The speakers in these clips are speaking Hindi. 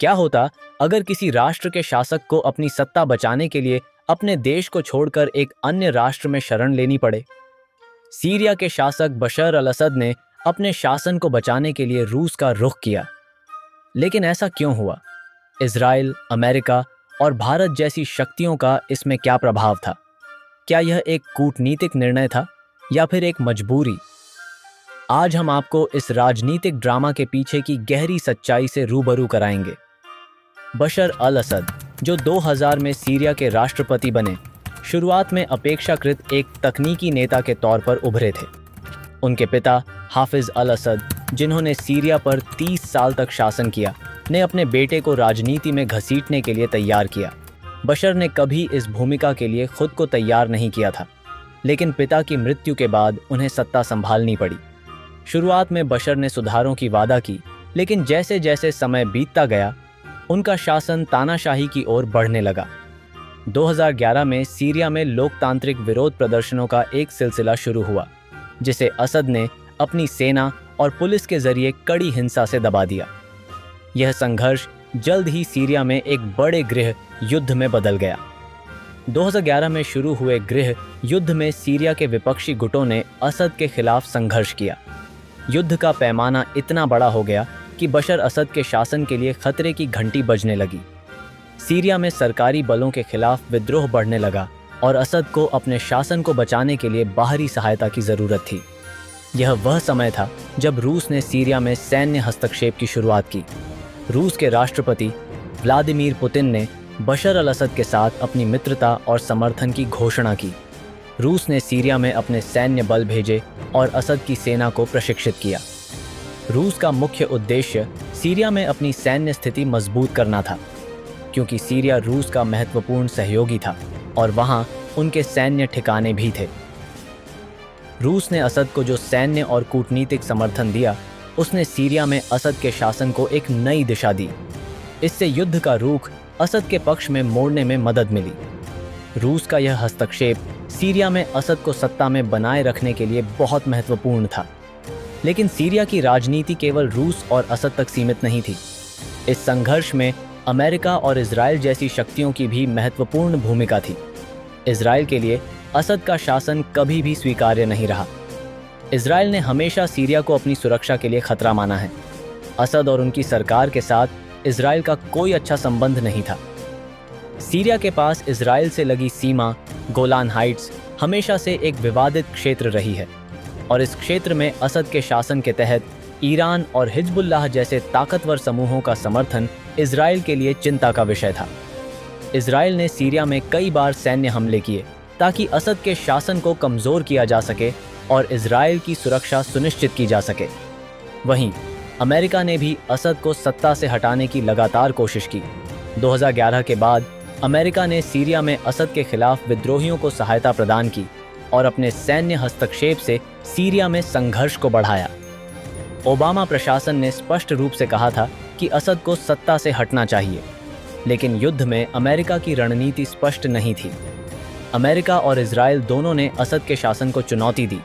क्या होता अगर किसी राष्ट्र के शासक को अपनी सत्ता बचाने के लिए अपने देश को छोड़कर एक अन्य राष्ट्र में शरण लेनी पड़े? सीरिया के शासक बशर अल असद ने अपने शासन को बचाने के लिए रूस का रुख किया। लेकिन ऐसा क्यों हुआ? इजराइल, अमेरिका और भारत जैसी शक्तियों का इसमें क्या प्रभाव था? क्या यह एक कूटनीतिक निर्णय था या फिर एक मजबूरी? आज हम आपको इस राजनीतिक ड्रामा के पीछे की गहरी सच्चाई से रूबरू कराएंगे। बशर अल असद, जो 2000 में सीरिया के राष्ट्रपति बने, शुरुआत में अपेक्षाकृत एक तकनीकी नेता के तौर पर उभरे थे। उनके पिता हाफिज अल असद, जिन्होंने सीरिया पर 30 साल तक शासन किया, ने अपने बेटे को राजनीति में घसीटने के लिए तैयार किया। बशर ने कभी इस भूमिका के लिए खुद को तैयार नहीं किया था, लेकिन पिता की मृत्यु के बाद उन्हें सत्ता संभालनी पड़ी। शुरुआत में बशर ने सुधारों की वादा की, लेकिन जैसे जैसे समय बीतता गया, उनका शासन तानाशाही की ओर बढ़ने लगा। 2011 में सीरिया में लोकतांत्रिक विरोध प्रदर्शनों का एक सिलसिला शुरू हुआ, जिसे असद ने अपनी सेना और पुलिस के जरिए कड़ी हिंसा से दबा दिया। यह संघर्ष जल्द ही सीरिया में एक बड़े गृह युद्ध में बदल गया। 2011 में शुरू हुए गृह युद्ध में सीरिया के विपक्षी गुटों ने असद के खिलाफ संघर्ष किया। युद्ध का पैमाना इतना बड़ा हो गया कि बशर असद के शासन के लिए खतरे की घंटी बजने लगी। सीरिया में सरकारी बलों के खिलाफ विद्रोह बढ़ने लगा और असद को अपने शासन को बचाने के लिए बाहरी सहायता की ज़रूरत थी। यह वह समय था जब रूस ने सीरिया में सैन्य हस्तक्षेप की शुरुआत की। रूस के राष्ट्रपति व्लादिमीर पुतिन ने बशर अल असद के साथ अपनी मित्रता और समर्थन की घोषणा की। रूस ने सीरिया में अपने सैन्य बल भेजे और असद की सेना को प्रशिक्षित किया। रूस का मुख्य उद्देश्य सीरिया में अपनी सैन्य स्थिति मजबूत करना था, क्योंकि सीरिया रूस का महत्वपूर्ण सहयोगी था और वहां उनके सैन्य ठिकाने भी थे। रूस ने असद को जो सैन्य और कूटनीतिक समर्थन दिया, उसने सीरिया में असद के शासन को एक नई दिशा दी। इससे युद्ध का रुख असद के पक्ष में मोड़ने में मदद मिली। रूस का यह हस्तक्षेप सीरिया में असद को सत्ता में बनाए रखने के लिए बहुत महत्वपूर्ण था। लेकिन सीरिया की राजनीति केवल रूस और असद तक सीमित नहीं थी। इस संघर्ष में अमेरिका और इजराइल जैसी शक्तियों की भी महत्वपूर्ण भूमिका थी। इजराइल के लिए असद का शासन कभी भी स्वीकार्य नहीं रहा। इजराइल ने हमेशा सीरिया को अपनी सुरक्षा के लिए खतरा माना है। असद और उनकी सरकार के साथ इजराइल का कोई अच्छा संबंध नहीं था। सीरिया के पास इजराइल से लगी सीमा गोलान हाइट्स हमेशा से एक विवादित क्षेत्र रही है, और इस क्षेत्र में असद के शासन के तहत ईरान और हिजबुल्लाह जैसे ताकतवर समूहों का समर्थन इजराइल के लिए चिंता का विषय था। इजराइल ने सीरिया में कई बार सैन्य हमले किए ताकि असद के शासन को कमज़ोर किया जा सके और इजराइल की सुरक्षा सुनिश्चित की जा सके। वहीं अमेरिका ने भी असद को सत्ता से हटाने की लगातार कोशिश की। 2011 के बाद अमेरिका ने सीरिया में असद के खिलाफ विद्रोहियों को सहायता प्रदान की और अपने सैन्य हस्तक्षेप से सीरिया में संघर्ष को बढ़ाया। ओबामा प्रशासन ने स्पष्ट रूप से कहा था कि असद को सत्ता से हटना चाहिए, लेकिन युद्ध में अमेरिका की रणनीति स्पष्ट नहीं थी। अमेरिका और इजराइल दोनों ने असद के शासन को चुनौती दी,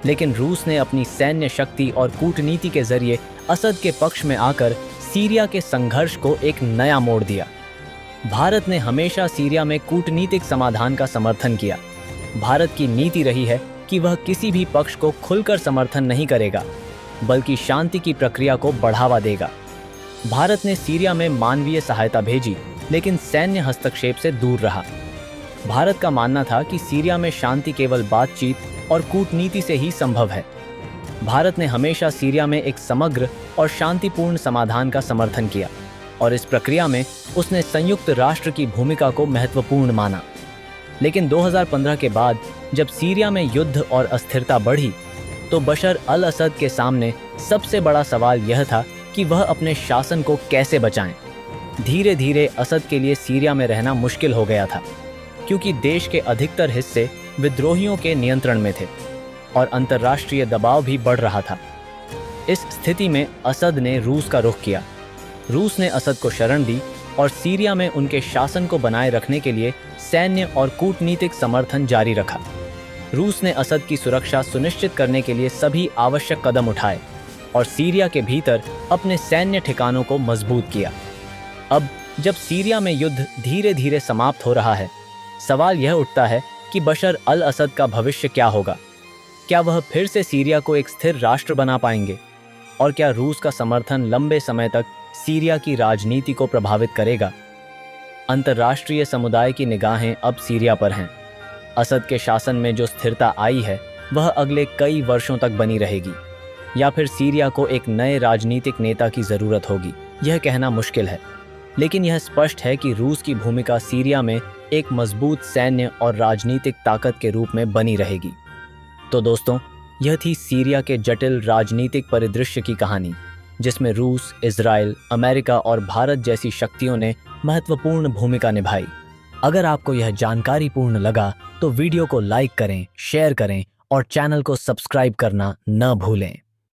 लेकिन रूस ने अपनी सैन्य शक्ति और कूटनीति के जरिए असद के पक्ष में आकर सीरिया के संघर्ष को एक नया मोड़ दिया। भारत ने हमेशा सीरिया में कूटनीतिक समाधान का समर्थन किया। भारत की नीति रही है कि वह किसी भी पक्ष को खुलकर समर्थन नहीं करेगा, बल्कि शांति की प्रक्रिया को बढ़ावा देगा। भारत ने सीरिया में मानवीय सहायता भेजी, लेकिन सैन्य हस्तक्षेप से दूर रहा। भारत का मानना था कि सीरिया में शांति केवल बातचीत और कूटनीति से ही संभव है। भारत ने हमेशा सीरिया में एक समग्र और शांतिपूर्ण समाधान का समर्थन किया, और इस प्रक्रिया में उसने संयुक्त राष्ट्र की भूमिका को महत्वपूर्ण माना। लेकिन 2015 के बाद जब सीरिया में युद्ध और अस्थिरता बढ़ी, तो बशर अल असद के सामने सबसे बड़ा सवाल यह था कि वह अपने शासन को कैसे बचाएं। धीरे धीरे असद के लिए सीरिया में रहना मुश्किल हो गया था, क्योंकि देश के अधिकतर हिस्से विद्रोहियों के नियंत्रण में थे और अंतर्राष्ट्रीय दबाव भी बढ़ रहा था। इस स्थिति में असद ने रूस का रुख किया। रूस ने असद को शरण दी और सीरिया में उनके शासन को बनाए रखने के लिए सैन्य और कूटनीतिक समर्थन जारी रखा। रूस ने असद की सुरक्षा सुनिश्चित करने के लिए सभी आवश्यक कदम उठाए और सीरिया के भीतर अपने सैन्य ठिकानों को मजबूत किया। अब जब सीरिया में युद्ध धीरे धीरे समाप्त हो रहा है, सवाल यह उठता है कि बशर अल असद का भविष्य क्या होगा। क्या वह फिर से सीरिया को एक स्थिर राष्ट्र बना पाएंगे? और क्या रूस का समर्थन लंबे समय तक सीरिया की राजनीति को प्रभावित करेगा? अंतर्राष्ट्रीय समुदाय की निगाहें अब सीरिया पर हैं। असद के शासन में जो स्थिरता आई है वह अगले कई वर्षों तक बनी रहेगी, या फिर सीरिया को एक नए राजनीतिक नेता की जरूरत होगी, यह कहना मुश्किल है। लेकिन यह स्पष्ट है कि रूस की भूमिका सीरिया में एक मजबूत सैन्य और राजनीतिक ताकत के रूप में बनी रहेगी। तो दोस्तों, यह थी सीरिया के जटिल राजनीतिक परिदृश्य की कहानी, जिसमें रूस, इजराइल, अमेरिका और भारत जैसी शक्तियों ने महत्वपूर्ण भूमिका निभाई। अगर आपको यह जानकारीपूर्ण लगा तो वीडियो को लाइक करें, शेयर करें और चैनल को सब्सक्राइब करना न भूलें।